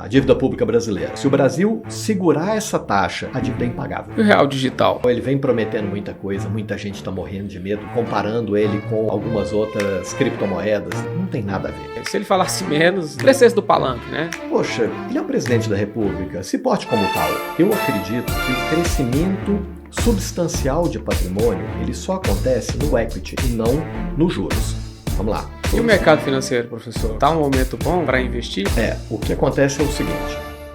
a dívida pública brasileira. Se o Brasil segurar essa taxa, a dívida é impagável. E o real digital? Ele vem prometendo muita coisa, muita gente está morrendo de medo, comparando ele com algumas outras criptomoedas. Não tem nada a ver. Se ele falasse menos, crescesse do palanque, né? Poxa, ele é o presidente da República, se porte como tal. Eu acredito que o crescimento substancial de patrimônio, ele só acontece no equity e não nos juros. Vamos lá. E o mercado financeiro, professor? Tá um momento bom para investir? O que acontece é o seguinte.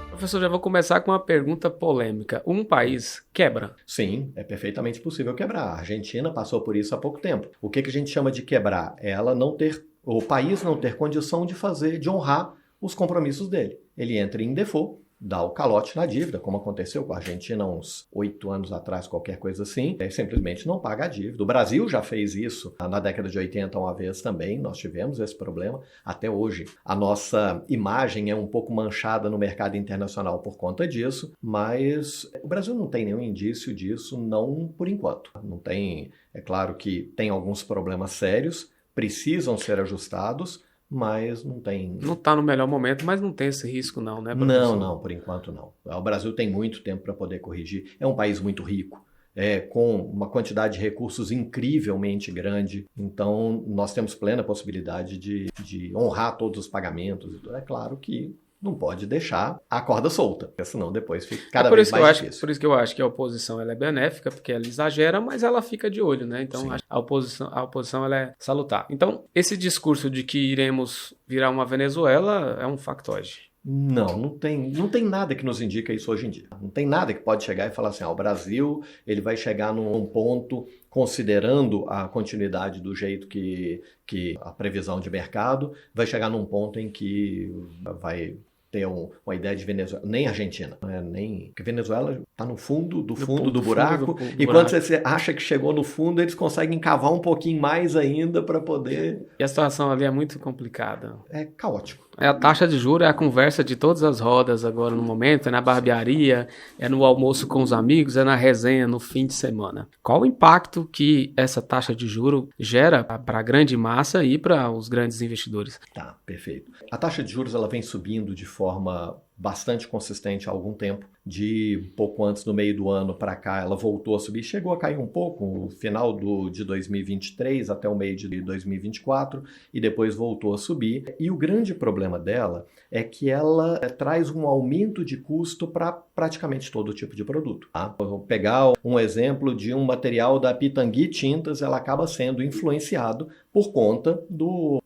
Professor, já vou começar com uma pergunta polêmica. Um país quebra? Sim, é perfeitamente possível quebrar. A Argentina passou por isso há pouco tempo. O que a gente chama de quebrar? É o país não ter condição de honrar os compromissos dele. Ele entra em default, dá o calote na dívida, como aconteceu com a Argentina uns 8 anos atrás, qualquer coisa assim, simplesmente não paga a dívida. O Brasil já fez isso na década de 80 uma vez também, nós tivemos esse problema. Até hoje, a nossa imagem é um pouco manchada no mercado internacional por conta disso, mas o Brasil não tem nenhum indício disso, não por enquanto. Não tem, é claro que tem alguns problemas sérios, precisam ser ajustados, mas não tem... Não está no melhor momento, mas não tem esse risco não, né, professor? Não, por enquanto não. O Brasil tem muito tempo para poder corrigir. É um país muito rico, com uma quantidade de recursos incrivelmente grande. Então, nós temos plena possibilidade de honrar todos os pagamentos. É claro que não pode deixar a corda solta, porque senão depois fica cada vez mais difícil. Por isso que eu acho que a oposição ela é benéfica, porque ela exagera, mas ela fica de olho, né? Então, a oposição ela é salutar. Então, esse discurso de que iremos virar uma Venezuela é um factoide. Não tem nada que nos indica isso hoje em dia. Não tem nada que pode chegar e falar assim, o Brasil ele vai chegar num ponto, considerando a continuidade do jeito que a previsão de mercado, vai chegar num ponto em que vai ter uma ideia de Venezuela, nem Argentina, nem que Venezuela está no fundo do buraco, e quando você acha que chegou no fundo, eles conseguem cavar um pouquinho mais ainda para poder... E a situação ali é muito complicada. É caótico. A taxa de juros é a conversa de todas as rodas agora no momento, é na barbearia, é no almoço com os amigos, é na resenha no fim de semana. Qual o impacto que essa taxa de juros gera para a grande massa e para os grandes investidores? Tá, perfeito. A taxa de juros ela vem subindo de forma bastante consistente há algum tempo. De pouco antes do meio do ano para cá, ela voltou a subir, chegou a cair um pouco no final de 2023 até o meio de 2024 e depois voltou a subir. E o grande problema dela é que ela traz um aumento de custo para praticamente todo tipo de produto. Tá? Vou pegar um exemplo de um material da Pitangui Tintas, ela acaba sendo influenciado por conta do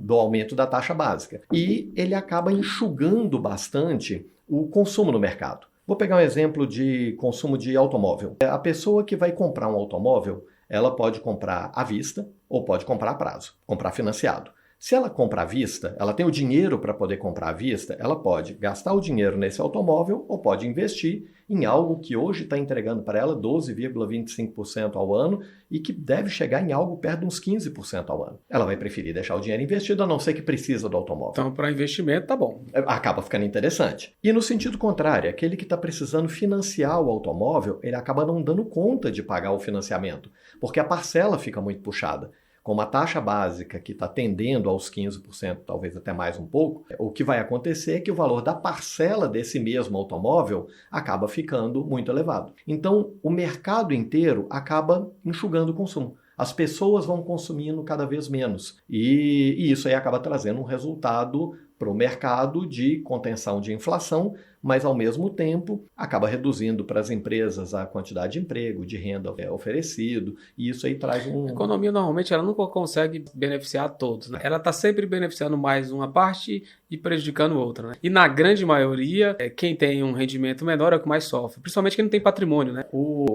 aumento da taxa básica. E ele acaba enxugando bastante o consumo no mercado. Vou pegar um exemplo de consumo de automóvel. A pessoa que vai comprar um automóvel, ela pode comprar à vista ou pode comprar a prazo, comprar financiado. Se ela compra à vista, ela tem o dinheiro para poder comprar à vista, ela pode gastar o dinheiro nesse automóvel ou pode investir em algo que hoje está entregando para ela 12,25% ao ano e que deve chegar em algo perto de uns 15% ao ano. Ela vai preferir deixar o dinheiro investido, a não ser que precisa do automóvel. Então, para investimento, tá bom. Acaba ficando interessante. E no sentido contrário, aquele que está precisando financiar o automóvel, ele acaba não dando conta de pagar o financiamento, porque a parcela fica muito puxada. Com uma taxa básica que está tendendo aos 15%, talvez até mais um pouco, o que vai acontecer é que o valor da parcela desse mesmo automóvel acaba ficando muito elevado. Então, o mercado inteiro acaba enxugando o consumo. As pessoas vão consumindo cada vez menos. E isso aí acaba trazendo um resultado para o mercado de contenção de inflação, mas ao mesmo tempo acaba reduzindo para as empresas a quantidade de emprego, de renda oferecido, e isso aí traz um... A economia normalmente ela nunca consegue beneficiar todos, né? Ela está sempre beneficiando mais uma parte e prejudicando outra, né? E na grande maioria, quem tem um rendimento menor é o que mais sofre, principalmente quem não tem patrimônio, né?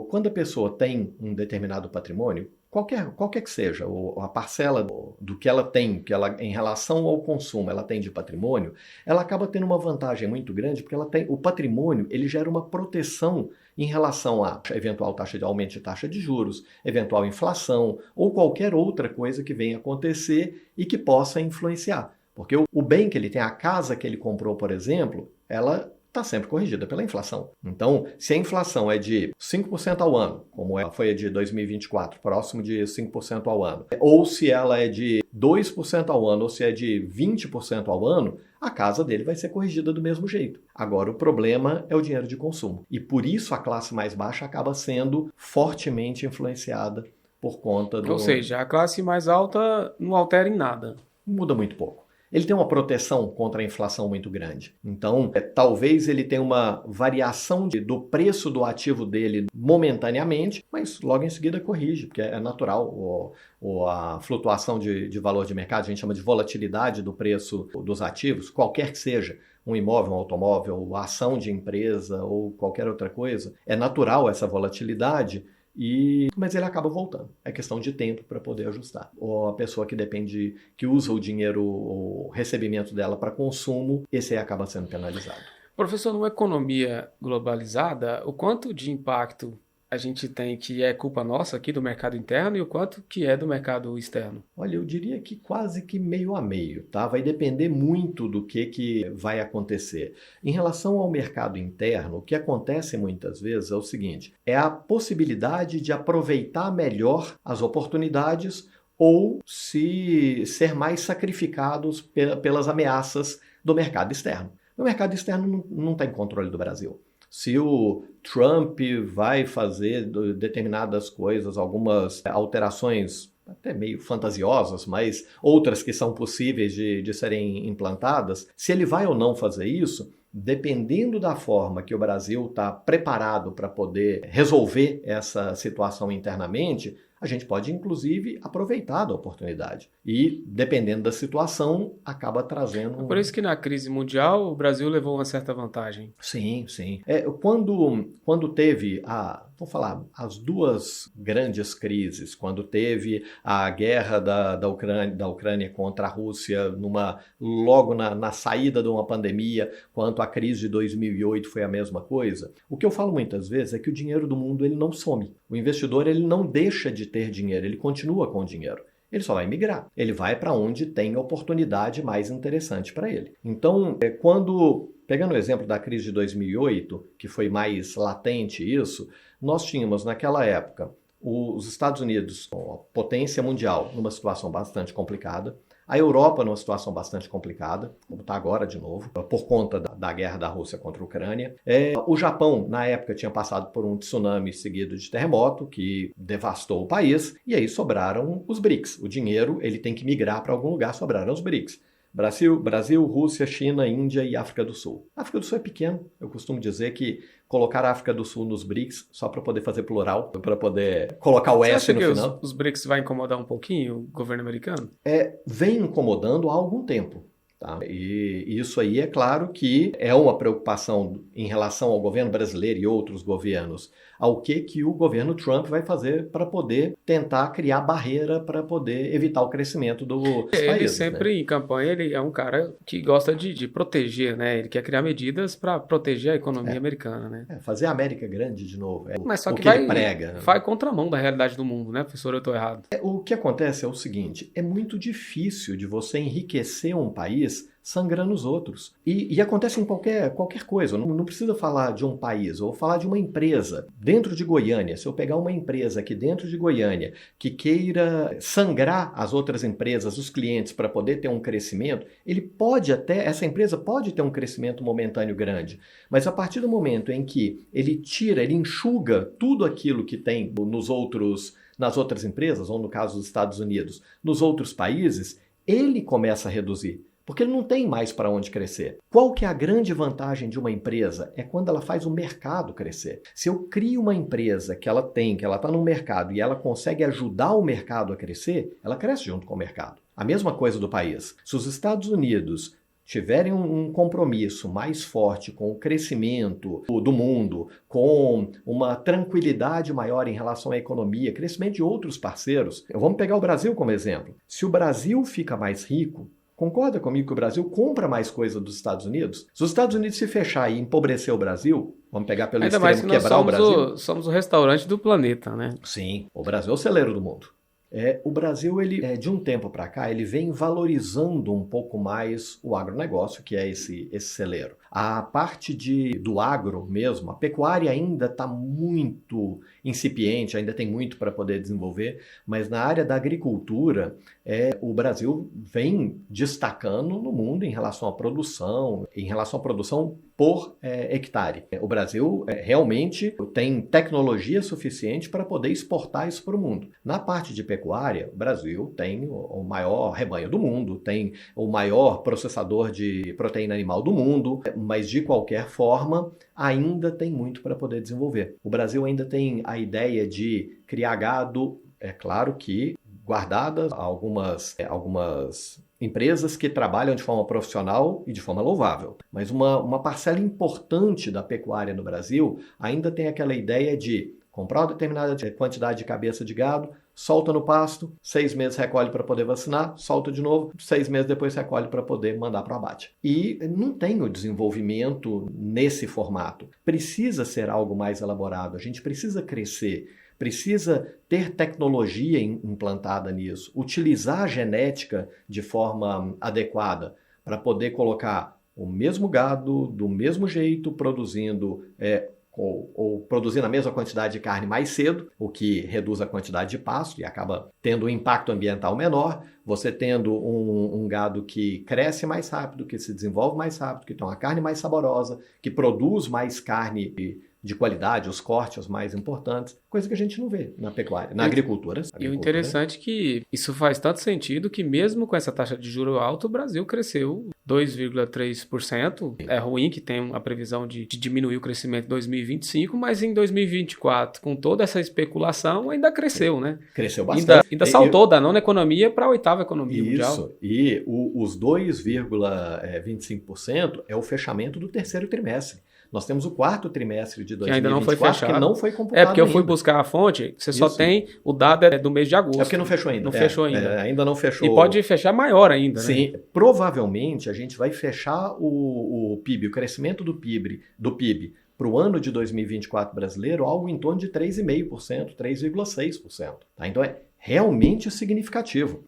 Quando a pessoa tem um determinado patrimônio, qualquer que seja, a parcela do que ela tem, que ela, em relação ao consumo, ela tem de patrimônio, ela acaba tendo uma vantagem muito grande, porque ela tem o patrimônio, ele gera uma proteção em relação a eventual aumento de taxa de juros, eventual inflação ou qualquer outra coisa que venha acontecer e que possa influenciar. Porque o bem que ele tem, a casa que ele comprou, por exemplo, ela está sempre corrigida pela inflação. Então, se a inflação é de 5% ao ano, como foi a de 2024, próximo de 5% ao ano, ou se ela é de 2% ao ano, ou se é de 20% ao ano, a casa dele vai ser corrigida do mesmo jeito. Agora, o problema é o dinheiro de consumo. E por isso a classe mais baixa acaba sendo fortemente influenciada por conta do... Ou seja, a classe mais alta não altera em nada. Muda muito pouco. Ele tem uma proteção contra a inflação muito grande. Então, talvez ele tenha uma variação do preço do ativo dele momentaneamente, mas logo em seguida corrige, porque é natural. A flutuação de valor de mercado, a gente chama de volatilidade do preço dos ativos, qualquer que seja, um imóvel, um automóvel, ação de empresa ou qualquer outra coisa. É natural essa volatilidade, mas ele acaba voltando. É questão de tempo para poder ajustar. Ou a pessoa que depende, que usa o dinheiro, o recebimento dela para consumo, esse aí acaba sendo penalizado. Professor, numa economia globalizada, o quanto de impacto a gente tem que é culpa nossa aqui do mercado interno e o quanto que é do mercado externo? Olha, eu diria que quase que meio a meio, tá? Vai depender muito do que vai acontecer. Em relação ao mercado interno, o que acontece muitas vezes é o seguinte, é a possibilidade de aproveitar melhor as oportunidades ou se ser mais sacrificados pelas ameaças do mercado externo. O mercado externo não tem controle do Brasil. Se o Trump vai fazer determinadas coisas, algumas alterações até meio fantasiosas, mas outras que são possíveis de serem implantadas, se ele vai ou não fazer isso, dependendo da forma que o Brasil está preparado para poder resolver essa situação internamente, a gente pode, inclusive, aproveitar da oportunidade. E, dependendo da situação, acaba trazendo... Por isso que na crise mundial o Brasil levou uma certa vantagem. Sim, sim. Quando teve vou falar, as duas grandes crises, quando teve a guerra da Ucrânia contra a Rússia, logo na saída de uma pandemia, quanto a crise de 2008 foi a mesma coisa, o que eu falo muitas vezes é que o dinheiro do mundo ele não some. O investidor ele não deixa de ter dinheiro, ele continua com o dinheiro. Ele só vai migrar. Ele vai para onde tem oportunidade mais interessante para ele. Então, pegando o exemplo da crise de 2008, que foi mais latente isso, nós tínhamos naquela época os Estados Unidos, a potência mundial, numa situação bastante complicada, a Europa numa situação bastante complicada, como está agora de novo, por conta da guerra da Rússia contra a Ucrânia. O Japão, na época, tinha passado por um tsunami seguido de terremoto que devastou o país, e aí sobraram os BRICS. O dinheiro ele tem que migrar para algum lugar, sobraram os BRICS. Brasil, Rússia, China, Índia e África do Sul. A África do Sul é pequeno. Eu costumo dizer que colocar a África do Sul nos BRICS só para poder fazer plural, para poder colocar o S no final. Você acha que os BRICS vai incomodar um pouquinho o governo americano? Vem incomodando há algum tempo. Tá? E isso aí é claro que é uma preocupação em relação ao governo brasileiro e outros governos, ao que o governo Trump vai fazer para poder tentar criar barreira para poder evitar o crescimento dos países. Ele sempre, em campanha, ele é um cara que gosta de proteger, né? Ele quer criar medidas para proteger a economia americana, né? Fazer a América grande de novo. Mas só que ele prega. Vai contramão da realidade do mundo, né, professor? Eu estou errado. O que acontece é o seguinte, é muito difícil de você enriquecer um país sangrando os outros. E acontece em qualquer coisa. Não precisa falar de um país, ou falar de uma empresa. Dentro de Goiânia, se eu pegar uma empresa aqui dentro de Goiânia que queira sangrar as outras empresas, os clientes, para poder ter um crescimento, essa empresa pode ter um crescimento momentâneo grande. Mas a partir do momento em que ele enxuga tudo aquilo que tem nas outras empresas, ou no caso dos Estados Unidos, nos outros países, ele começa a reduzir. Porque ele não tem mais para onde crescer. Qual que é a grande vantagem de uma empresa? É quando ela faz o mercado crescer. Se eu crio uma empresa que ela está no mercado e ela consegue ajudar o mercado a crescer, ela cresce junto com o mercado. A mesma coisa do país. Se os Estados Unidos tiverem um compromisso mais forte com o crescimento do mundo, com uma tranquilidade maior em relação à economia, crescimento de outros parceiros, vamos pegar o Brasil como exemplo. Se o Brasil fica mais rico, concorda comigo que o Brasil compra mais coisa dos Estados Unidos? Se os Estados Unidos se fechar e empobrecer o Brasil, vamos pegar pelo extremo, quebrar o Brasil. Somos o restaurante do planeta, né? Sim, o Brasil é o celeiro do mundo. O Brasil, ele, de um tempo para cá, ele vem valorizando um pouco mais o agronegócio, que é esse celeiro. A parte do agro mesmo, a pecuária ainda está muito incipiente, ainda tem muito para poder desenvolver, mas na área da agricultura, o Brasil vem destacando no mundo em relação à produção por hectare. O Brasil realmente tem tecnologia suficiente para poder exportar isso para o mundo. Na parte de pecuária, o Brasil tem o maior rebanho do mundo, tem o maior processador de proteína animal do mundo, mas de qualquer forma ainda tem muito para poder desenvolver. O Brasil ainda tem a ideia de criar gado, é claro que guardadas algumas empresas que trabalham de forma profissional e de forma louvável. Mas uma parcela importante da pecuária no Brasil ainda tem aquela ideia de comprar uma determinada quantidade de cabeça de gado, solta no pasto, 6 meses recolhe para poder vacinar, solta de novo, 6 meses depois recolhe para poder mandar para o abate. E não tem o desenvolvimento nesse formato. Precisa ser algo mais elaborado, a gente precisa crescer, precisa ter tecnologia implantada nisso, utilizar a genética de forma adequada para poder colocar o mesmo gado, do mesmo jeito, produzindo ou produzindo a mesma quantidade de carne mais cedo, o que reduz a quantidade de pasto e acaba tendo um impacto ambiental menor, você tendo um gado que cresce mais rápido, que se desenvolve mais rápido, que tem uma carne mais saborosa, que produz mais carne de qualidade, os cortes mais importantes, coisa que a gente não vê na pecuária, na agricultura. E o interessante é que isso faz tanto sentido que mesmo com essa taxa de juros alta, o Brasil cresceu 2,3%. É ruim que tem a previsão de diminuir o crescimento em 2025, mas em 2024, com toda essa especulação, ainda cresceu, né? Cresceu bastante. Ainda saltou da nona economia para a oitava economia mundial. Isso, e os 2,25% é o fechamento do terceiro trimestre. Nós temos o quarto trimestre de 2024 que ainda não foi fechado. Que não foi computado porque eu fui buscar a fonte, você só tem o dado do mês de agosto. É porque não fechou ainda. Não fechou ainda. Ainda não fechou. E pode fechar maior ainda, né? Sim, provavelmente a gente vai fechar o PIB, o crescimento do PIB para o ano de 2024 brasileiro, algo em torno de 3,5%, 3,6%. Tá? Então é realmente significativo.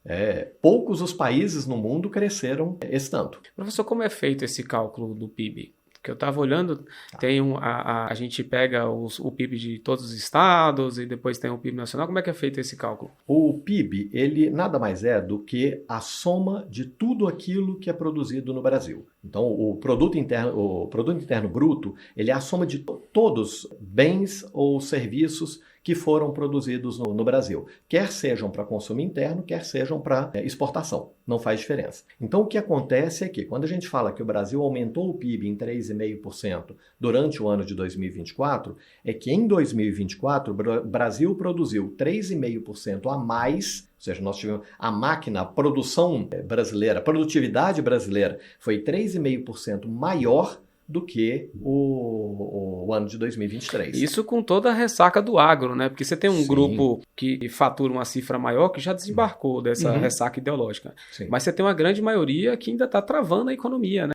Poucos os países no mundo cresceram esse tanto. Professor, como é feito esse cálculo do PIB? Que eu estava olhando, tem a gente pega o PIB de todos os estados e depois tem o PIB nacional. Como é que é feito esse cálculo? O PIB, ele nada mais é do que a soma de tudo aquilo que é produzido no Brasil. Então, o produto interno bruto, ele é a soma de todos bens ou serviços que foram produzidos no Brasil, quer sejam para consumo interno, quer sejam para exportação. Não faz diferença. Então, o que acontece é que, quando a gente fala que o Brasil aumentou o PIB em 3,5% durante o ano de 2024, é que em 2024 o Brasil produziu 3,5% a mais, ou seja, nós tivemos a produção brasileira, a produtividade brasileira foi 3,5% maior do que o ano de 2023. Isso com toda a ressaca do agro, né? Porque você tem um grupo que fatura uma cifra maior que já desembarcou dessa ressaca ideológica. Sim. Mas você tem uma grande maioria que ainda está travando a economia, né?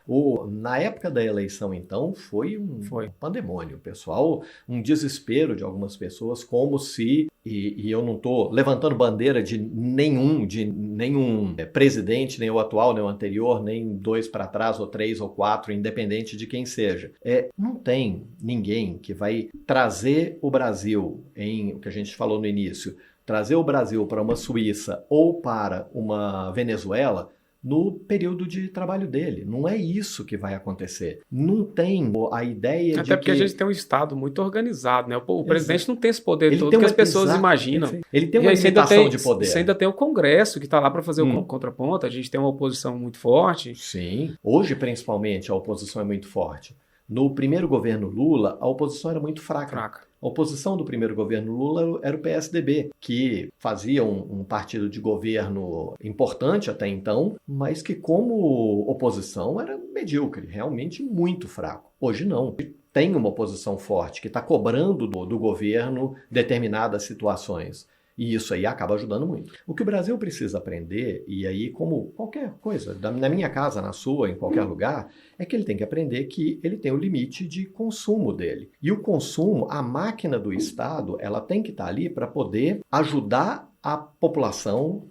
Na época da eleição, então, foi um pandemônio. Pessoal, um desespero de algumas pessoas, como se... E eu não estou levantando bandeira de nenhum presidente, nem o atual, nem o anterior, nem 2 para trás, ou 3 ou 4, independente de quem seja. Não tem ninguém que vai trazer o Brasil, em o que a gente falou no início, trazer o Brasil para uma Suíça ou para uma Venezuela no período de trabalho dele. Não é isso que vai acontecer. Não tem a ideia de Até porque a gente tem um Estado muito organizado, né? O presidente não tem esse poder todo que as pessoas imaginam. Ele tem uma limitação de poder. Você ainda tem o Congresso que está lá para fazer o contraponto. A gente tem uma oposição muito forte. Sim. Hoje, principalmente, a oposição é muito forte. No primeiro governo Lula, a oposição era muito fraca. A oposição do primeiro governo Lula era o PSDB, que fazia um partido de governo importante até então, mas que como oposição era medíocre, realmente muito fraco. Hoje não. Tem uma oposição forte que está cobrando do governo determinadas situações. E isso aí acaba ajudando muito. O que o Brasil precisa aprender, e aí como qualquer coisa, na minha casa, na sua, em qualquer lugar, é que ele tem que aprender que ele tem o limite de consumo dele. E o consumo, a máquina do Estado, ela tem que estar ali para poder ajudar a população,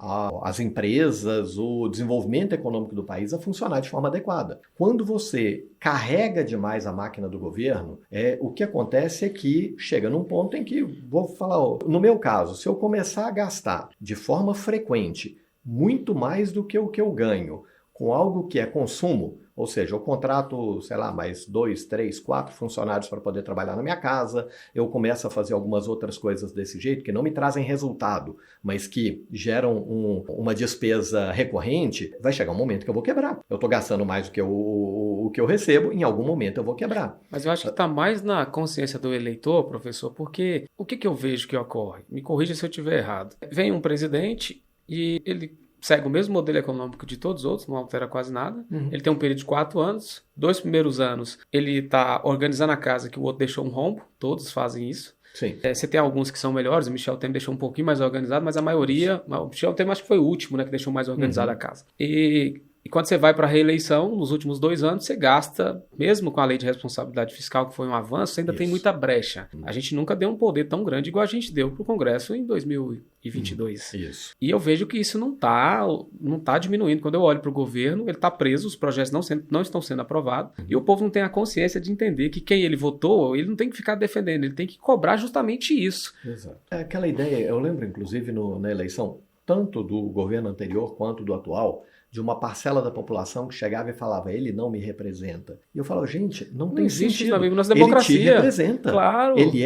as empresas, o desenvolvimento econômico do país a funcionar de forma adequada. Quando você carrega demais a máquina do governo, o que acontece é que chega num ponto em que, vou falar, no meu caso, se eu começar a gastar de forma frequente muito mais do que o que eu ganho com algo que é consumo, ou seja, eu contrato, sei lá, mais 2, 3, 4 funcionários para poder trabalhar na minha casa, eu começo a fazer algumas outras coisas desse jeito que não me trazem resultado, mas que geram uma despesa recorrente, vai chegar um momento que eu vou quebrar. Eu estou gastando mais do que o que eu recebo, em algum momento eu vou quebrar. Mas eu acho que está mais na consciência do eleitor, professor, porque o que eu vejo que ocorre? Me corrija se eu estiver errado. Vem um presidente e ele segue o mesmo modelo econômico de todos os outros, não altera quase nada. Ele tem um período de 4 anos. 2 primeiros anos, ele está organizando a casa que o outro deixou um rombo. Todos fazem isso. Sim. Você tem alguns que são melhores. O Michel Temer deixou um pouquinho mais organizado, mas a maioria... O Michel Temer acho que foi o último, né, que deixou mais organizada a casa. E quando você vai para a reeleição, nos últimos 2 anos, você gasta, mesmo com a lei de responsabilidade fiscal, que foi um avanço, ainda tem muita brecha. A gente nunca deu um poder tão grande igual a gente deu para o Congresso em 2022. Isso. E eu vejo que isso não tá diminuindo. Quando eu olho para o governo, ele está preso, os projetos não estão sendo aprovados, e o povo não tem a consciência de entender que quem ele votou, ele não tem que ficar defendendo, ele tem que cobrar justamente isso. Exato. É aquela ideia, eu lembro inclusive na eleição, tanto do governo anterior quanto do atual, de uma parcela da população que chegava e falava, ele não me representa. E eu falava, gente, não tem existe sentido. Isso, nossa democracia. Ele te representa. Claro. Ele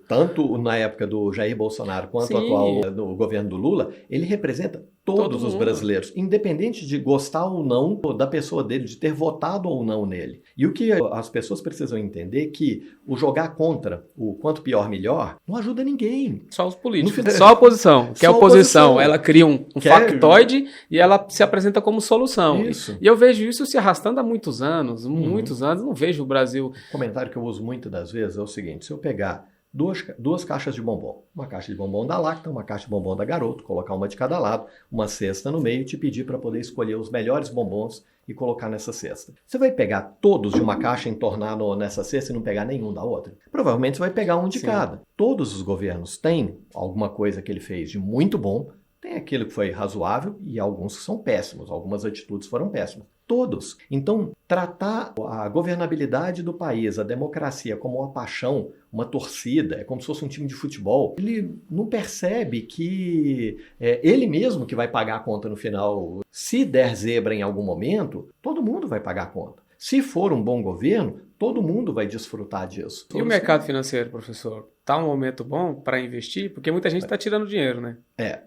tanto na época do Jair Bolsonaro quanto Sim. atual do governo do Lula, ele representa todos os brasileiros, independente de gostar ou não da pessoa dele, de ter votado ou não nele. E o que as pessoas precisam entender é que o jogar contra o quanto pior, melhor, não ajuda ninguém. Só os políticos. Só a oposição. Que a oposição, ela cria um factoide e ela se apresenta como solução. Isso. E eu vejo isso se arrastando há muitos anos. Não vejo o Brasil... O comentário que eu uso muitas das vezes é o seguinte, se eu pegar duas caixas de bombom, uma caixa de bombom da Lacta, uma caixa de bombom da Garoto, colocar uma de cada lado, uma cesta no meio e te pedir para poder escolher os melhores bombons e colocar nessa cesta. Você vai pegar todos de uma caixa e entornar nessa cesta e não pegar nenhum da outra? Provavelmente você vai pegar um de cada. Todos os governos têm alguma coisa que ele fez de muito bom, tem aquilo que foi razoável e alguns que são péssimos, algumas atitudes foram péssimas. Todos. Então, tratar a governabilidade do país, a democracia, como uma paixão, uma torcida, é como se fosse um time de futebol, ele não percebe que é ele mesmo que vai pagar a conta no final. Se der zebra em algum momento, todo mundo vai pagar a conta. Se for um bom governo, todo mundo vai desfrutar disso. E o mercado financeiro, professor? Está um momento bom para investir? Porque muita gente está tirando dinheiro, né?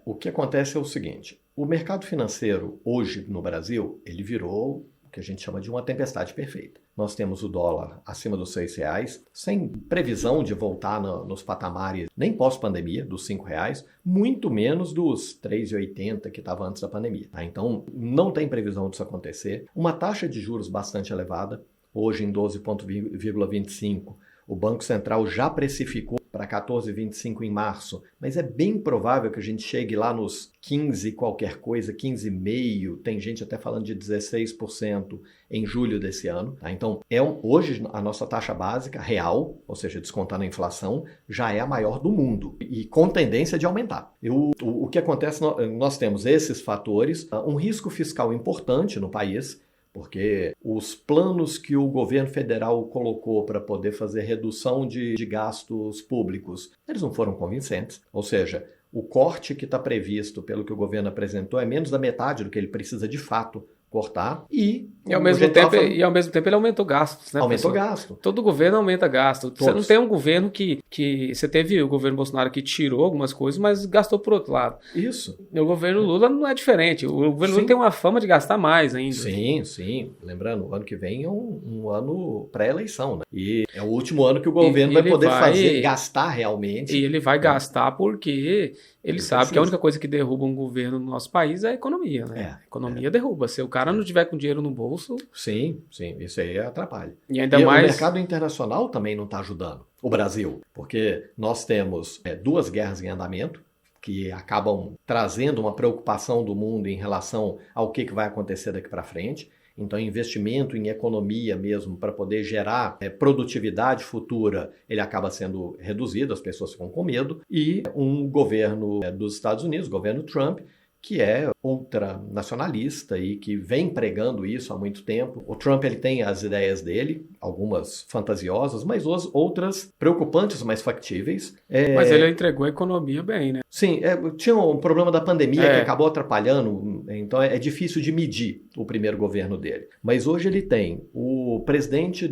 O que acontece é o seguinte, o mercado financeiro hoje no Brasil, ele virou o que a gente chama de uma tempestade perfeita. Nós temos o dólar acima dos R$6, sem previsão de voltar nos patamares nem pós-pandemia, dos R$5, muito menos dos R$3,80 que estava antes da pandemia. Tá? Então, não tem previsão disso acontecer. Uma taxa de juros bastante elevada, hoje em 12,25%. O Banco Central já precificou para 14,25 em março, mas é bem provável que a gente chegue lá nos 15 qualquer coisa, 15,5%, tem gente até falando de 16% em julho desse ano. Tá? Então, hoje a nossa taxa básica real, ou seja, descontando a inflação, já é a maior do mundo e com tendência de aumentar. O que acontece, nós temos esses fatores, um risco fiscal importante no país, porque os planos que o governo federal colocou para poder fazer redução de gastos públicos, eles não foram convincentes. Ou seja, o corte que está previsto pelo que o governo apresentou é menos da metade do que ele precisa de fato cortar e ao mesmo tempo ele aumentou gastos, né? Aumentou gasto. Todo governo aumenta gasto. Todos. Você não tem um governo que você teve o governo Bolsonaro que tirou algumas coisas, mas gastou por outro lado. Isso. O governo Lula não é diferente. O governo Lula tem uma fama de gastar mais ainda. Sim. Lembrando, o ano que vem é um ano pré-eleição, né? E é o último ano que o governo vai poder gastar realmente. E ele vai gastar porque ele sabe que a única coisa que derruba um governo no nosso país é a economia, né? A economia derruba. Se o cara não tiver com dinheiro no bolso... Sim, isso aí atrapalha. E ainda mais... o mercado internacional também não está ajudando o Brasil, porque nós temos 2 guerras em andamento, que acabam trazendo uma preocupação do mundo em relação ao que vai acontecer daqui para frente. então investimento em economia mesmo para poder gerar produtividade futura, ele acaba sendo reduzido, as pessoas ficam com medo, e um governo dos Estados Unidos, o governo Trump, que é ultranacionalista e que vem pregando isso há muito tempo. O Trump ele tem as ideias dele, algumas fantasiosas, mas outras preocupantes, mas factíveis. Mas ele entregou a economia bem, né? Sim, tinha um problema da pandemia que acabou atrapalhando, então é difícil de medir o primeiro governo dele. Mas hoje ele tem o presidente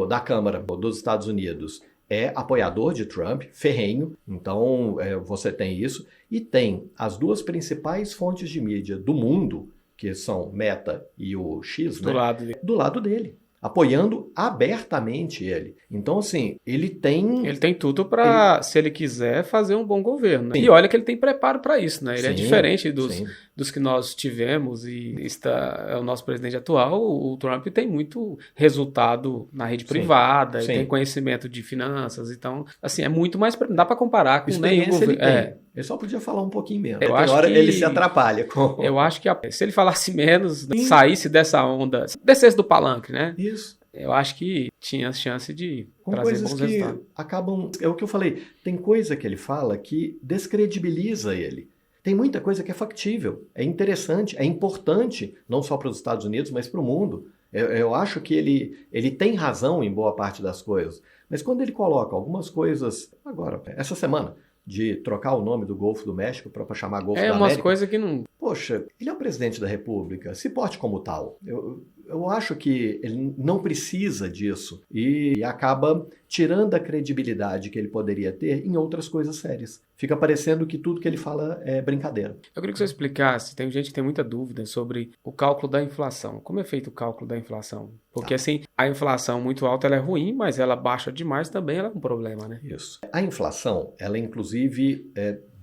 da Câmara dos Estados Unidos, é apoiador de Trump, ferrenho, então você tem isso. E tem as duas principais fontes de mídia do mundo, que são Meta e o X, do lado dele, apoiando abertamente ele. Então, assim, ele tem tudo para, se ele quiser, fazer um bom governo. Né? E olha que ele tem preparo para isso, né? Ele é diferente dos que nós tivemos e é o nosso presidente atual. O Trump tem muito resultado na rede privada, tem conhecimento de finanças, então, assim, é muito mais... Dá para comparar com nenhum governo. Ele só podia falar um pouquinho menos. Ele se atrapalha. Eu acho que se ele falasse menos, saísse dessa onda, descesse do palanque, né? Isso. Eu acho que tinha chance de trazer bons resultados. Acabam... É o que eu falei. Tem coisa que ele fala que descredibiliza ele. Tem muita coisa que é factível, é interessante, é importante, não só para os Estados Unidos, mas para o mundo. Eu acho que ele tem razão em boa parte das coisas. Mas quando ele coloca algumas coisas... Agora, essa semana... de trocar o nome do Golfo do México para chamar Golfo da América. É umas coisas que não... Poxa, ele é o presidente da República, se porte como tal. Eu acho que ele não precisa disso e acaba tirando a credibilidade que ele poderia ter em outras coisas sérias. Fica parecendo que tudo que ele fala é brincadeira. Eu queria que você explicasse, tem gente que tem muita dúvida sobre o cálculo da inflação. Como é feito o cálculo da inflação? Porque assim, a inflação muito alta ela é ruim, mas ela baixa demais também ela é um problema, né? Isso. A inflação, ela inclusive...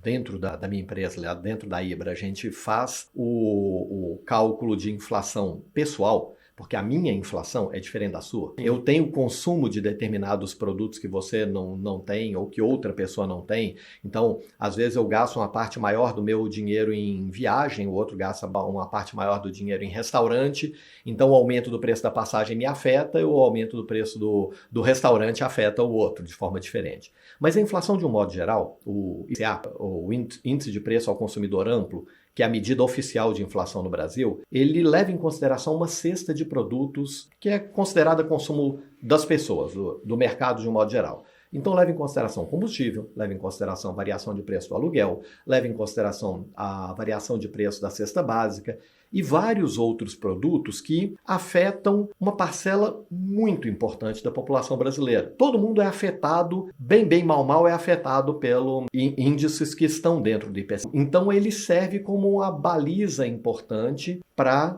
dentro da minha empresa, dentro da Ibra, a gente faz o cálculo de inflação pessoal, porque a minha inflação é diferente da sua. Eu tenho consumo de determinados produtos que você não tem ou que outra pessoa não tem. Então, às vezes eu gasto uma parte maior do meu dinheiro em viagem, o outro gasta uma parte maior do dinheiro em restaurante. Então, o aumento do preço da passagem me afeta e o aumento do preço do restaurante afeta o outro de forma diferente. Mas a inflação, de um modo geral, o IPCA, o Índice de Preço ao Consumidor Amplo, que é a medida oficial de inflação no Brasil, ele leva em consideração uma cesta de produtos que é considerada consumo das pessoas, do mercado de um modo geral. Então leva em consideração combustível, leva em consideração a variação de preço do aluguel, leva em consideração a variação de preço da cesta básica e vários outros produtos que afetam uma parcela muito importante da população brasileira. Todo mundo é afetado, bem, mal é afetado pelos índices que estão dentro do IPCA. Então ele serve como uma baliza importante para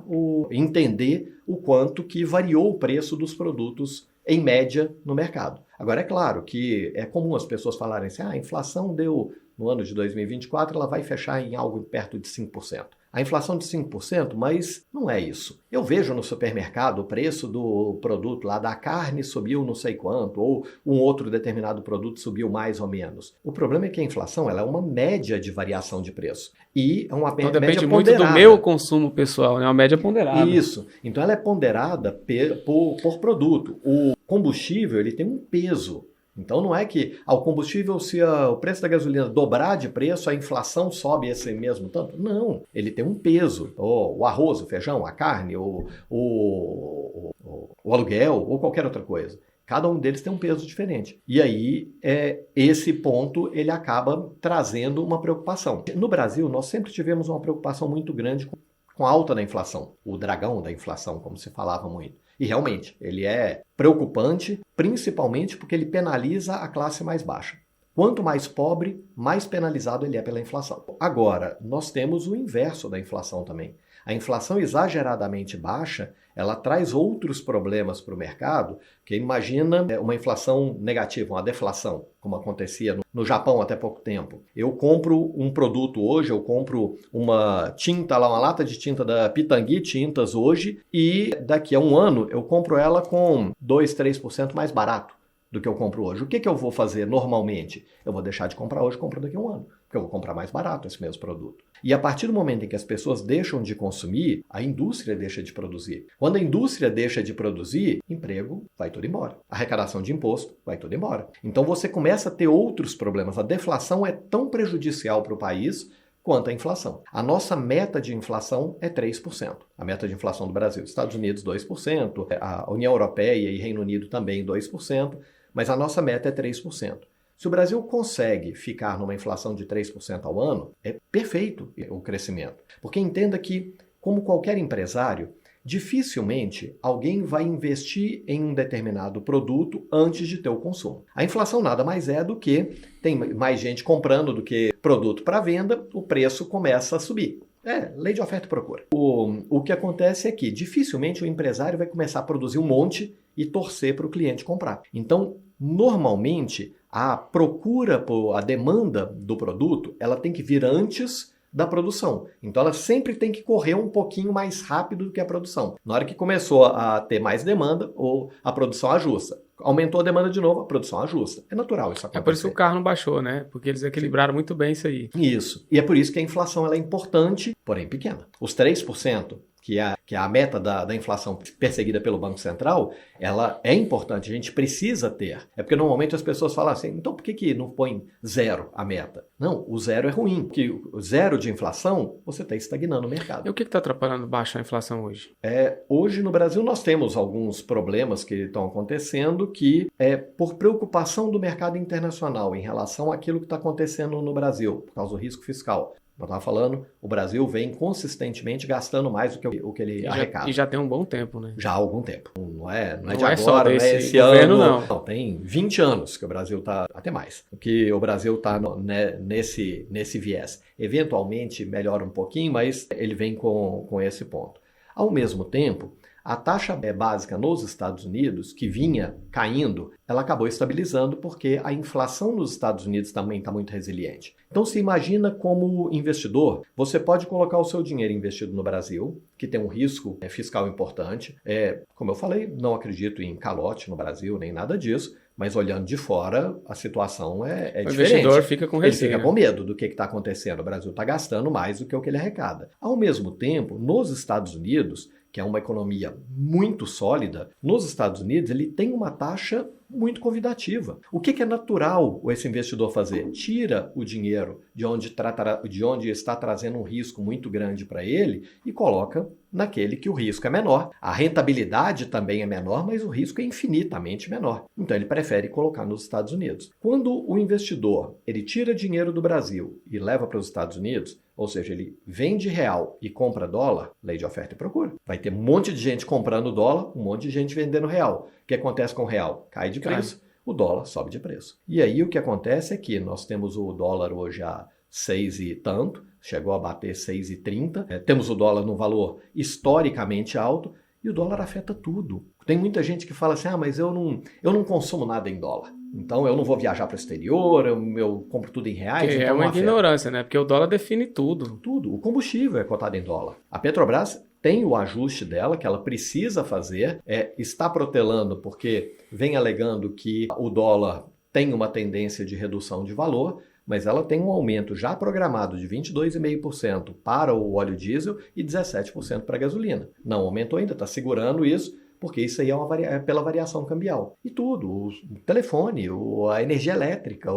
entender o quanto que variou o preço dos produtos em média no mercado. Agora, é claro que é comum as pessoas falarem assim, a inflação deu, no ano de 2024, ela vai fechar em algo perto de 5%. A inflação de 5%, mas não é isso. Eu vejo no supermercado o preço do produto lá da carne subiu não sei quanto, ou um outro determinado produto subiu mais ou menos. O problema é que a inflação ela é uma média de variação de preço. E é uma média ponderada. Depende muito do meu consumo pessoal, é uma média ponderada. Isso. Então ela é ponderada por produto. O combustível ele tem um peso. Então não é que ao combustível, se o preço da gasolina dobrar de preço, a inflação sobe esse mesmo tanto? Não, ele tem um peso. O arroz, o feijão, a carne, o aluguel ou qualquer outra coisa. Cada um deles tem um peso diferente. E aí, esse ponto ele acaba trazendo uma preocupação. No Brasil, nós sempre tivemos uma preocupação muito grande com a alta da inflação. O dragão da inflação, como se falava muito. E realmente, ele é preocupante, principalmente porque ele penaliza a classe mais baixa. Quanto mais pobre, mais penalizado ele é pela inflação. Agora, nós temos o inverso da inflação também. A inflação exageradamente baixa, ela traz outros problemas para o mercado, que imagina uma inflação negativa, uma deflação, como acontecia no Japão até pouco tempo. Eu compro um produto hoje, eu compro uma tinta lá, uma lata de tinta da Pitangui Tintas hoje, e daqui a um ano eu compro ela com 2, 3% mais barato do que eu compro hoje. O que eu vou fazer normalmente? Eu vou deixar de comprar hoje e compro daqui a um ano. porque eu vou comprar mais barato esse mesmo produto. E a partir do momento em que as pessoas deixam de consumir, a indústria deixa de produzir. Quando a indústria deixa de produzir, emprego vai tudo embora. Arrecadação de imposto vai tudo embora. Então você começa a ter outros problemas. A deflação é tão prejudicial para o país quanto a inflação. A nossa meta de inflação é 3%. A meta de inflação do Brasil, Estados Unidos 2%, a União Europeia e Reino Unido também 2%, mas a nossa meta é 3%. Se o Brasil consegue ficar numa inflação de 3% ao ano, é perfeito o crescimento. Porque entenda que, como qualquer empresário, dificilmente alguém vai investir em um determinado produto antes de ter o consumo. A inflação nada mais é do que tem mais gente comprando do que produto para venda, o preço começa a subir. Lei de oferta e procura. O que acontece é que dificilmente o empresário vai começar a produzir um monte e torcer para o cliente comprar. Então, normalmente, a procura, a demanda do produto, ela tem que vir antes da produção. Então ela sempre tem que correr um pouquinho mais rápido do que a produção. Na hora que começou a ter mais demanda, ou a produção ajusta. Aumentou a demanda de novo, a produção ajusta. É natural isso acontecer. É por isso que o carro não baixou, né? Porque eles equilibraram muito bem isso aí. Isso. E é por isso que a inflação ela é importante, porém pequena. Os 3%, que é a meta da inflação perseguida pelo Banco Central, ela é importante, a gente precisa ter. É porque normalmente as pessoas falam assim, então por que não põe zero a meta? Não, o zero é ruim, porque o zero de inflação, você está estagnando o mercado. E o que está atrapalhando baixar a inflação hoje? Hoje no Brasil nós temos alguns problemas que estão acontecendo que é por preocupação do mercado internacional em relação àquilo que está acontecendo no Brasil, por causa do risco fiscal. Eu estava falando, o Brasil vem consistentemente gastando mais do que o que ele arrecada. E já tem um bom tempo, né? Já há algum tempo. Não é de agora, só não é esse governo, ano. Não, tem 20 anos que o Brasil está, até mais, que o Brasil está nesse viés. Eventualmente melhora um pouquinho, mas ele vem com esse ponto. Ao mesmo tempo, a taxa básica nos Estados Unidos, que vinha caindo, ela acabou estabilizando porque a inflação nos Estados Unidos também está muito resiliente. Então, se imagina como investidor, você pode colocar o seu dinheiro investido no Brasil, que tem um risco fiscal importante. Como eu falei, não acredito em calote no Brasil, nem nada disso, mas olhando de fora, a situação é diferente. O investidor fica com receio. Ele fica com medo do que está acontecendo. O Brasil está gastando mais do que o que ele arrecada. Ao mesmo tempo, nos Estados Unidos, que é uma economia muito sólida, nos Estados Unidos ele tem uma taxa muito convidativa. O que é natural esse investidor fazer? Tira o dinheiro de onde está trazendo um risco muito grande para ele e coloca naquele que o risco é menor. A rentabilidade também é menor, mas o risco é infinitamente menor. Então ele prefere colocar nos Estados Unidos. Quando o investidor ele tira dinheiro do Brasil e leva para os Estados Unidos, ou seja, ele vende real e compra dólar, lei de oferta e procura. Vai ter um monte de gente comprando dólar, um monte de gente vendendo real. O que acontece com o real? Cai de preço, o dólar sobe de preço. E aí o que acontece é que nós temos o dólar hoje a 6 e tanto, chegou a bater 6,30. Temos o dólar num valor historicamente alto e o dólar afeta tudo. Tem muita gente que fala assim, mas eu não consumo nada em dólar. Então eu não vou viajar para o exterior, eu compro tudo em reais. Então é uma ignorância, né? Porque o dólar define tudo. Tudo. O combustível é cotado em dólar. A Petrobras tem o ajuste dela, que ela precisa fazer, está protelando porque vem alegando que o dólar tem uma tendência de redução de valor, mas ela tem um aumento já programado de 22,5% para o óleo diesel e 17% para a gasolina. Não aumentou ainda, está segurando isso, porque isso aí é pela variação cambial. E tudo, o telefone, a energia elétrica,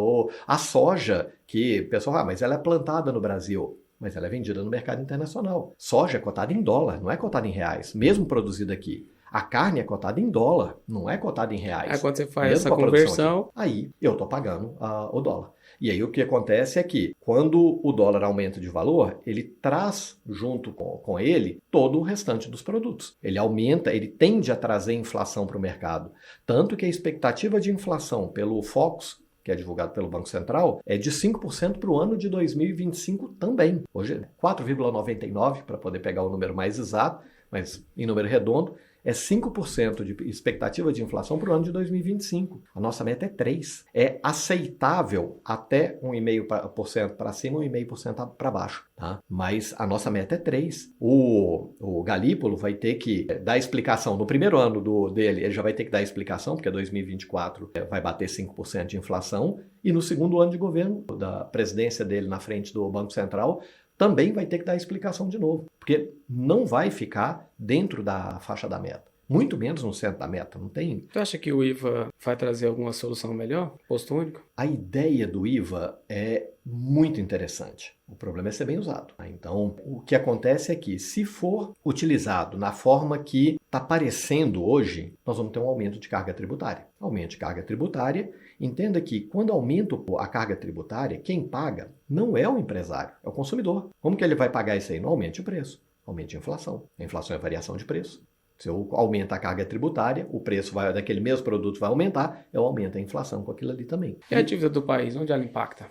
a soja, que o pessoal, mas ela é plantada no Brasil, mas ela é vendida no mercado internacional. Soja é cotada em dólar, não é cotada em reais, mesmo produzida aqui. A carne é cotada em dólar, não é cotada em reais. Aí quando você faz essa conversão, aí eu estou pagando o dólar. E aí o que acontece é que quando o dólar aumenta de valor, ele traz junto com ele todo o restante dos produtos. Ele aumenta, ele tende a trazer inflação para o mercado. Tanto que a expectativa de inflação pelo Focus, que é divulgado pelo Banco Central, é de 5% para o ano de 2025 também. Hoje é 4,99% para poder pegar o número mais exato, mas em número redondo. é 5% de expectativa de inflação para o ano de 2025. A nossa meta é 3%. É aceitável até 1,5% para cima, 1,5% para baixo. Tá? Mas a nossa meta é 3%. O Galípolo vai ter que dar explicação. No primeiro ano dele, ele já vai ter que dar explicação, porque 2024 vai bater 5% de inflação. E no segundo ano de governo, da presidência dele na frente do Banco Central, também vai ter que dar explicação de novo, porque não vai ficar dentro da faixa da meta. Muito menos no centro da meta, não tem... Tu acha que o IVA vai trazer alguma solução melhor? Posto único? A ideia do IVA é muito interessante. O problema é ser bem usado. Então, o que acontece é que, se for utilizado na forma que está aparecendo hoje, nós vamos ter um aumento de carga tributária. Aumento de carga tributária. Entenda que, quando aumenta a carga tributária, quem paga não é o empresário, é o consumidor. Como que ele vai pagar isso aí? Não aumente o preço, aumente a inflação. A inflação é variação de preço. Se eu aumento a carga tributária, o preço daquele mesmo produto vai aumentar, eu aumento a inflação com aquilo ali também. E a dívida do país, onde ela impacta?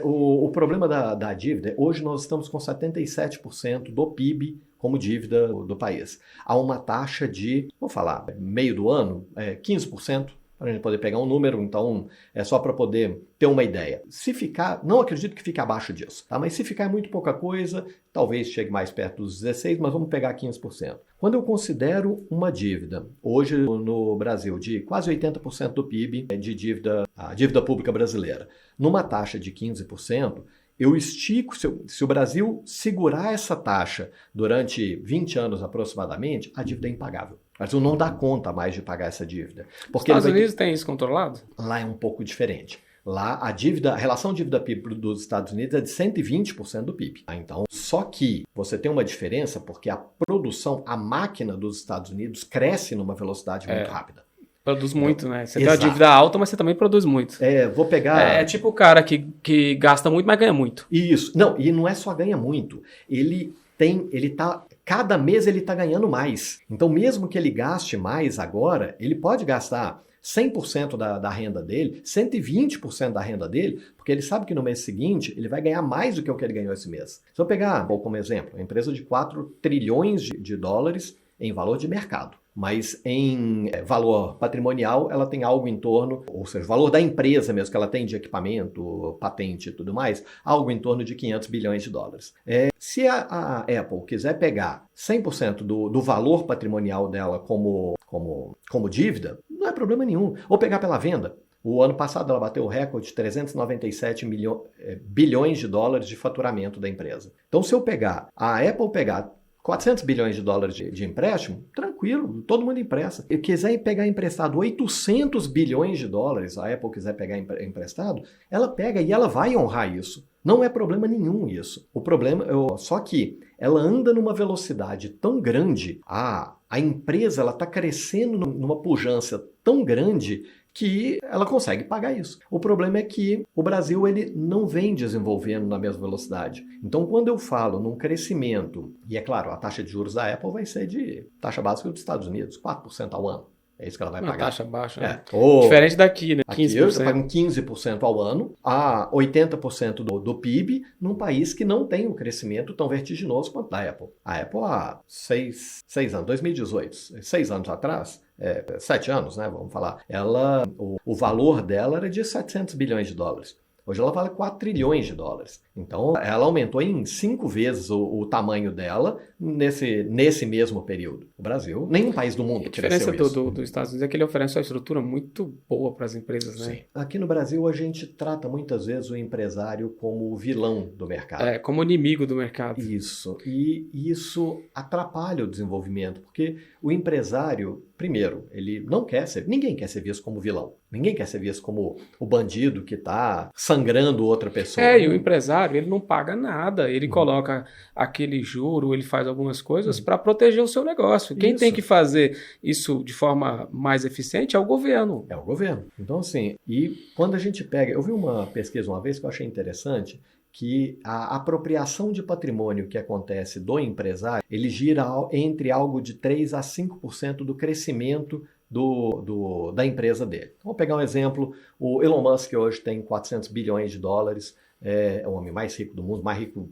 O problema da dívida, hoje nós estamos com 77% do PIB como dívida do país. Há uma taxa de, vou falar, meio do ano, 15%. Para a gente poder pegar um número, então é só para poder ter uma ideia. Se ficar, não acredito que fique abaixo disso, tá? Mas se ficar é muito pouca coisa, talvez chegue mais perto dos 16%, mas vamos pegar 15%. Quando eu considero uma dívida, hoje no Brasil, de quase 80% do PIB de dívida, a dívida pública brasileira, numa taxa de 15%, eu estico, se o Brasil segurar essa taxa durante 20 anos aproximadamente, a dívida é impagável. O Brasil não dá conta mais de pagar essa dívida. Porque os Estados Unidos tem isso controlado? Lá é um pouco diferente. Lá a relação dívida-PIB dos Estados Unidos é de 120% do PIB. Então, só que você tem uma diferença porque a produção, a máquina dos Estados Unidos cresce numa velocidade muito rápida. Produz muito, né? Você tem uma dívida alta, mas você também produz muito. Vou pegar... É tipo o cara que gasta muito, mas ganha muito. Isso. Não, e não é só ganha muito. Cada mês ele está ganhando mais. Então, mesmo que ele gaste mais agora, ele pode gastar 100% da renda dele, 120% da renda dele, porque ele sabe que no mês seguinte ele vai ganhar mais do que o que ele ganhou esse mês. Se eu pegar, como exemplo, uma empresa de 4 trilhões de dólares em valor de mercado, mas em valor patrimonial ela tem algo em torno, ou seja, o valor da empresa mesmo que ela tem de equipamento, patente e tudo mais, algo em torno de 500 bilhões de dólares. Se a Apple quiser pegar 100% do valor patrimonial dela como dívida, não é problema nenhum. Ou pegar pela venda. O ano passado ela bateu o recorde de 397 bilhões de dólares de faturamento da empresa. Então, se a Apple pegar 400 bilhões de dólares de empréstimo, tranquilo, todo mundo empresta. Se quiser pegar emprestado 800 bilhões de dólares, a Apple quiser pegar emprestado, ela pega e ela vai honrar isso. Não é problema nenhum isso. O problema só que ela anda numa velocidade tão grande, a empresa está crescendo numa pujança tão grande que ela consegue pagar isso. O problema é que o Brasil ele não vem desenvolvendo na mesma velocidade. Então, quando eu falo num crescimento, e é claro, a taxa de juros da Apple vai ser de taxa básica dos Estados Unidos, 4% ao ano. É isso que ela vai pagar. Uma taxa baixa, né? É. Diferente daqui, né? 15%. Aqui você paga 15% ao ano, a 80% do PIB, num país que não tem um crescimento tão vertiginoso quanto da Apple. A Apple há 6 anos, 2018, 6 anos atrás, 7 anos, né, vamos falar, o valor dela era de 700 bilhões de dólares. Hoje ela vale 4 trilhões de dólares. Então, ela aumentou em 5 vezes o tamanho dela nesse mesmo período. O Brasil, nenhum país do mundo cresceu isso. A diferença dos Estados Unidos é que ele oferece uma estrutura muito boa para as empresas, né? Sim. Aqui no Brasil, a gente trata muitas vezes o empresário como o vilão do mercado. Como inimigo do mercado. Isso. E isso atrapalha o desenvolvimento, porque o empresário, primeiro, ninguém quer ser visto como vilão. Ninguém quer ser visto como o bandido que está sangrando outra pessoa. E o empresário, ele não paga nada. Ele coloca aquele juro, ele faz algumas coisas para proteger o seu negócio. Quem tem que fazer isso de forma mais eficiente é o governo. É o governo. Então, assim, e quando a gente pega... Eu vi uma pesquisa uma vez que eu achei interessante, que a apropriação de patrimônio que acontece do empresário, ele gira entre algo de 3 a 5% do crescimento da empresa dele. Então, vamos pegar um exemplo, o Elon Musk hoje tem 400 bilhões de dólares é o homem mais rico do mundo, mais rico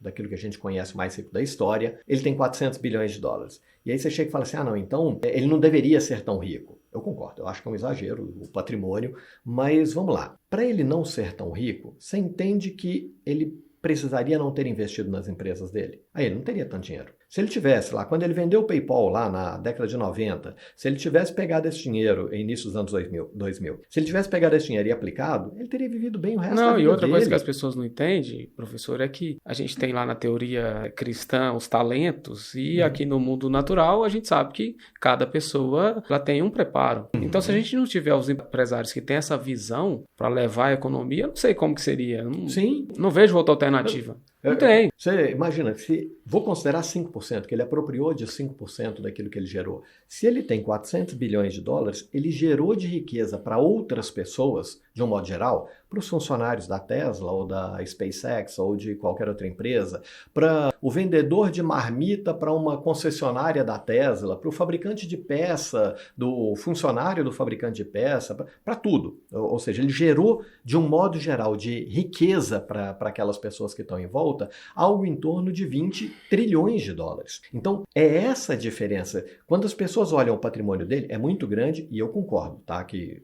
daquilo que a gente conhece, mais rico da história, ele tem 400 bilhões de dólares. E aí você chega e fala assim, não, então ele não deveria ser tão rico. Eu concordo, eu acho que é um exagero o patrimônio, mas vamos lá. Para ele não ser tão rico, você entende que ele precisaria não ter investido nas empresas dele? Aí ele não teria tanto dinheiro. Se ele tivesse lá, quando ele vendeu o PayPal lá na década de 90, se ele tivesse pegado esse dinheiro em início dos anos 2000, se ele tivesse pegado esse dinheiro e aplicado, ele teria vivido bem o resto da vida dele. Não, e outra coisa que as pessoas não entendem, professor, é que a gente tem lá na teoria cristã os talentos e aqui no mundo natural a gente sabe que cada pessoa ela tem um preparo. Então, se a gente não tiver os empresários que têm essa visão para levar a economia, eu não sei como que seria. Não vejo outra alternativa. Não tem. Você imagina, vou considerar 5%, que ele apropriou de 5% daquilo que ele gerou. Se ele tem 400 bilhões de dólares, ele gerou de riqueza para outras pessoas, de um modo geral, para os funcionários da Tesla ou da SpaceX ou de qualquer outra empresa, para o vendedor de marmita para uma concessionária da Tesla, para o fabricante de peça, do funcionário do fabricante de peça, para tudo. Ou seja, ele gerou, de um modo geral, de riqueza para aquelas pessoas que estão em volta, algo em torno de 20 trilhões de dólares. Então, é essa a diferença. Quando as pessoas olham o patrimônio dele, é muito grande, e eu concordo, tá? Que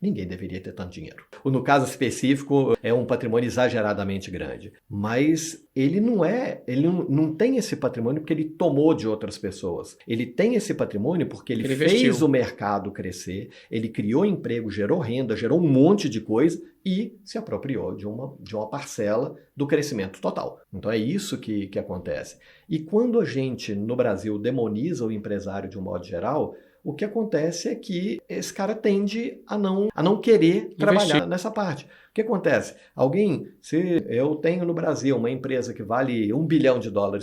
ninguém deveria ter tanto dinheiro. No caso específico, é um patrimônio exageradamente grande. Mas ele não tem esse patrimônio porque ele tomou de outras pessoas. Ele tem esse patrimônio porque ele fez o mercado crescer, ele criou emprego, gerou renda, gerou um monte de coisa e se apropriou de uma parcela do crescimento total. Então é isso que acontece. E quando a gente, no Brasil, demoniza o empresário de um modo geral, o que acontece é que esse cara tende a não querer trabalhar nessa parte. O que acontece? Se eu tenho no Brasil uma empresa que vale $1 bilhão,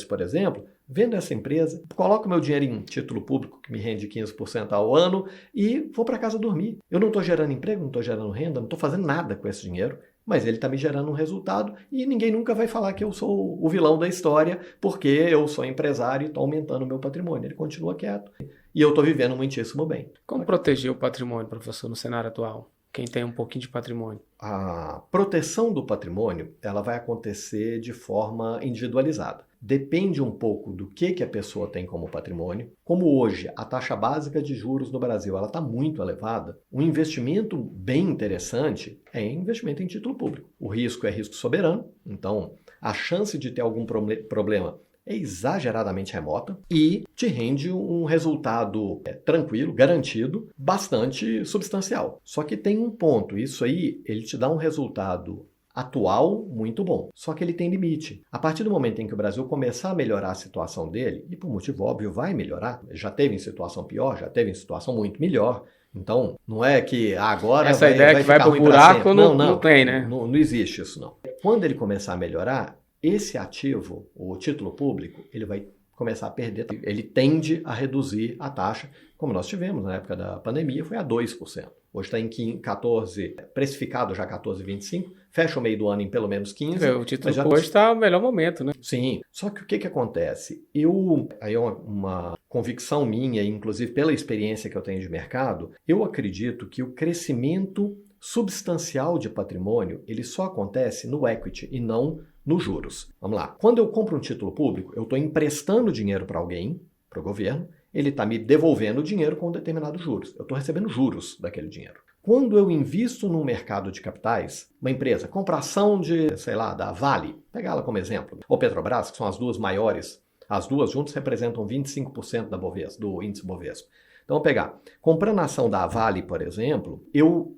por exemplo, vendo essa empresa, coloco meu dinheiro em título público, que me rende 15% ao ano, e vou para casa dormir. Eu não estou gerando emprego, não estou gerando renda, não estou fazendo nada com esse dinheiro, mas ele está me gerando um resultado e ninguém nunca vai falar que eu sou o vilão da história porque eu sou empresário e estou aumentando o meu patrimônio. Ele continua quieto. E eu estou vivendo muitíssimo bem. Como proteger o patrimônio, professor, no cenário atual? Quem tem um pouquinho de patrimônio? A proteção do patrimônio ela vai acontecer de forma individualizada. Depende um pouco do que a pessoa tem como patrimônio. Como hoje a taxa básica de juros no Brasil está muito elevada, um investimento bem interessante é investimento em título público. O risco é risco soberano, então a chance de ter algum problema é exageradamente remota e te rende um resultado tranquilo, garantido, bastante substancial. Só que tem um ponto, isso aí ele te dá um resultado atual muito bom, só que ele tem limite. A partir do momento em que o Brasil começar a melhorar a situação dele, e por motivo óbvio vai melhorar, já teve em situação pior, já teve em situação muito melhor, então não é que agora essa ideia que vai pro buraco não tem, né? Não existe isso não. Quando ele começar a melhorar, esse ativo, o título público, ele vai começar a perder. Ele tende a reduzir a taxa, como nós tivemos na época da pandemia, foi a 2%. Hoje está em 14, precificado já 14,25, fecha o meio do ano em pelo menos 15. O título hoje está o melhor momento, né? Sim, só que o que acontece? Aí é uma convicção minha, inclusive pela experiência que eu tenho de mercado, eu acredito que o crescimento substancial de patrimônio, ele só acontece no equity e não nos juros. Vamos lá. Quando eu compro um título público, eu estou emprestando dinheiro para alguém, para o governo, ele está me devolvendo o dinheiro com determinados juros. Eu estou recebendo juros daquele dinheiro. Quando eu invisto num mercado de capitais, uma empresa compra ação da Vale, pegar ela como exemplo, ou Petrobras, que são as duas maiores, as duas juntas representam 25% do índice Bovespa. Então, vamos pegar. Comprando a ação da Vale, por exemplo, eu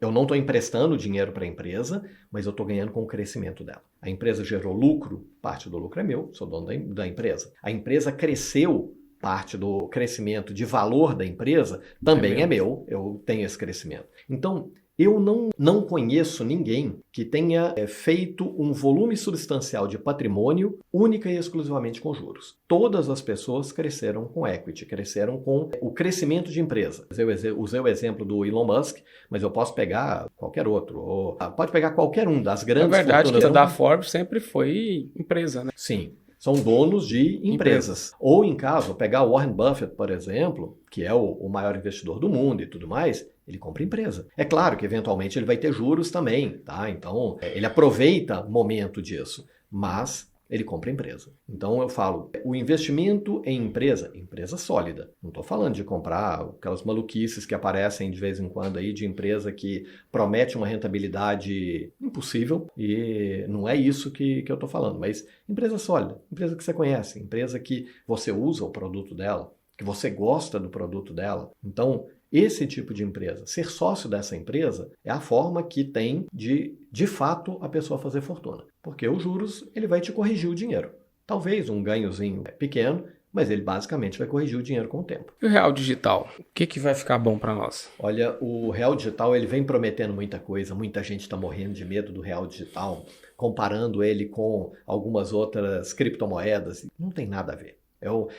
não estou emprestando dinheiro para a empresa, mas eu estou ganhando com o crescimento dela. A empresa gerou lucro, parte do lucro é meu, sou dono da empresa. A empresa cresceu, parte do crescimento de valor da empresa também é meu, eu tenho esse crescimento. Então, eu não conheço ninguém que tenha feito um volume substancial de patrimônio única e exclusivamente com juros. Todas as pessoas cresceram com equity, cresceram com o crescimento de empresa. Eu usei o exemplo do Elon Musk, mas eu posso pegar qualquer outro. Ou pode pegar qualquer um das grandes fortunas. É verdade que a da Forbes sempre foi empresa, né? Sim. São donos de empresas. Ou, em caso, pegar o Warren Buffett, por exemplo, que é o maior investidor do mundo e tudo mais, Ele compra empresa. É claro que eventualmente ele vai ter juros também, tá? Então, ele aproveita o momento disso, mas ele compra empresa. Então eu falo, o investimento em empresa sólida. Não estou falando de comprar aquelas maluquices que aparecem de vez em quando aí de empresa que promete uma rentabilidade impossível e não é isso que eu estou falando, mas empresa sólida, empresa que você conhece, empresa que você usa o produto dela, que você gosta do produto dela. Então, esse tipo de empresa, ser sócio dessa empresa é a forma que tem de fato, a pessoa fazer fortuna. Porque os juros, ele vai te corrigir o dinheiro. Talvez um ganhozinho pequeno, mas ele basicamente vai corrigir o dinheiro com o tempo. E o real digital? O que vai ficar bom para nós? Olha, o real digital, ele vem prometendo muita coisa. Muita gente está morrendo de medo do real digital, comparando ele com algumas outras criptomoedas. Não tem nada a ver.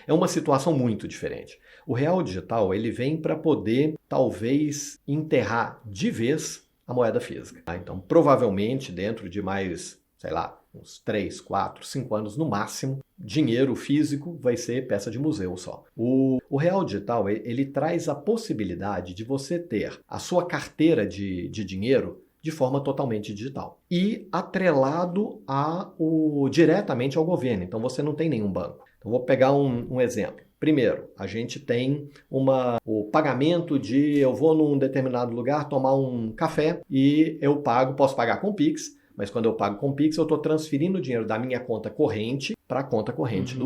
É uma situação muito diferente. O real digital, ele vem para poder, talvez, enterrar de vez a moeda física. Então, provavelmente, dentro de mais, sei lá, uns 3, 4, 5 anos no máximo, dinheiro físico vai ser peça de museu só. O real digital, ele traz a possibilidade de você ter a sua carteira de dinheiro de forma totalmente digital e atrelado diretamente ao governo. Então, você não tem nenhum banco. Então, vou pegar um exemplo. Primeiro, a gente tem o pagamento eu vou num determinado lugar tomar um café e eu posso pagar com Pix, mas quando eu pago com Pix, eu estou transferindo o dinheiro da minha conta corrente para a conta corrente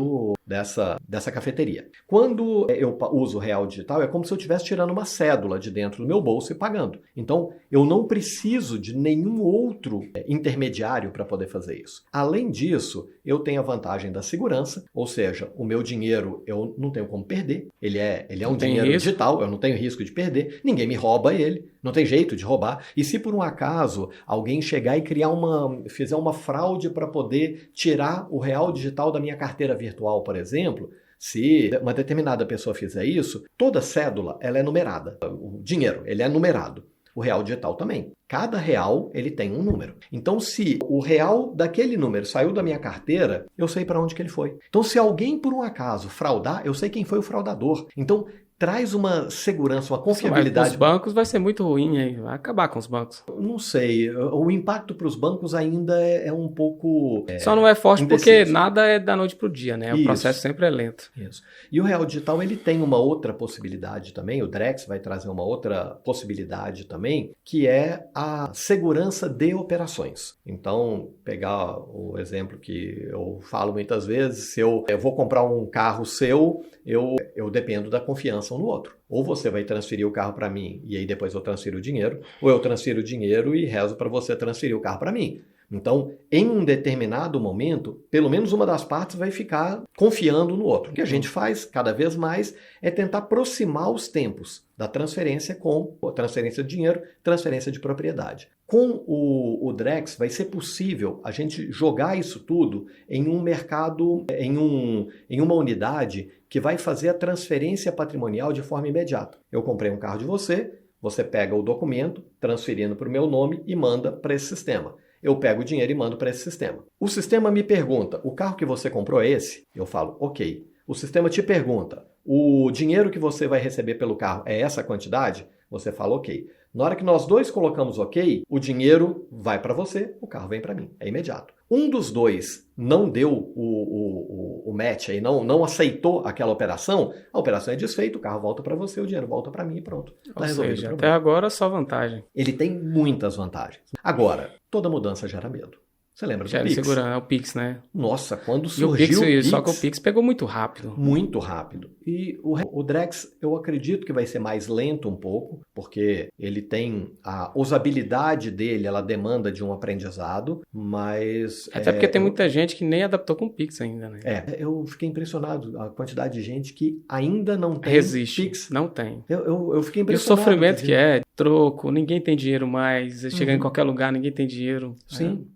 dessa cafeteria. Quando eu uso o real digital, é como se eu estivesse tirando uma cédula de dentro do meu bolso e pagando. Então, eu não preciso de nenhum outro intermediário para poder fazer isso. Além disso, eu tenho a vantagem da segurança, ou seja, o meu dinheiro eu não tenho como perder. Ele é um dinheiro digital, eu não tenho risco de perder, ninguém me rouba ele, não tem jeito de roubar. E se por um acaso alguém chegar e fizer uma fraude para poder tirar o real digital da minha carteira virtual, por exemplo, se uma determinada pessoa fizer isso, toda cédula ela é numerada. O dinheiro ele é numerado. O real digital também. Cada real ele tem um número. Então, se o real daquele número saiu da minha carteira, eu sei para onde que ele foi. Então, se alguém por um acaso fraudar, eu sei quem foi o fraudador. Então, traz uma segurança, uma confiabilidade. Os bancos vai ser muito ruim, hein? Vai acabar com os bancos. Não sei. O impacto para os bancos ainda é um pouco Só não é forte porque nada é da noite para o dia, né? O processo sempre é lento. Isso. E o real digital ele tem uma outra possibilidade também. O Drex vai trazer uma outra possibilidade também, que é a segurança de operações. Então, pegar o exemplo que eu falo muitas vezes, se eu vou comprar um carro seu, eu dependo da confiança um no outro. Ou você vai transferir o carro para mim e aí depois eu transfiro o dinheiro, ou eu transfiro o dinheiro e rezo para você transferir o carro para mim. Então, em um determinado momento, pelo menos uma das partes vai ficar confiando no outro. O que a gente faz cada vez mais é tentar aproximar os tempos da transferência com a transferência de dinheiro, transferência de propriedade. Com o Drex vai ser possível a gente jogar isso tudo em um mercado, em uma unidade que vai fazer a transferência patrimonial de forma imediata. Eu comprei um carro de você, você pega o documento, transferindo para o meu nome e manda para esse sistema. Eu pego o dinheiro e mando para esse sistema. O sistema me pergunta, o carro que você comprou é esse? Eu falo, ok. O sistema te pergunta, o dinheiro que você vai receber pelo carro é essa quantidade? Você fala, ok. Na hora que nós dois colocamos ok, o dinheiro vai para você, o carro vem para mim. É imediato. Um dos dois não deu o match, aí, não aceitou aquela operação, a operação é desfeita, o carro volta para você, o dinheiro volta para mim e pronto. Ou seja, até agora só vantagem. Ele tem muitas vantagens. Agora, toda mudança gera medo. Você lembra do Pix? Segurança, é o Pix, né? Nossa, quando surgiu o Pix... Só que o Pix pegou muito rápido. Muito rápido. E o Drex, eu acredito que vai ser mais lento um pouco, porque ele tem a usabilidade dele, ela demanda de um aprendizado, mas... Até porque tem muita gente que nem adaptou com o Pix ainda, né? Eu fiquei impressionado, a quantidade de gente que ainda não tem Resiste. Pix. Não tem. Eu fiquei impressionado. E o sofrimento que é, troco, ninguém tem dinheiro mais, chega em qualquer lugar, ninguém tem dinheiro. Sim.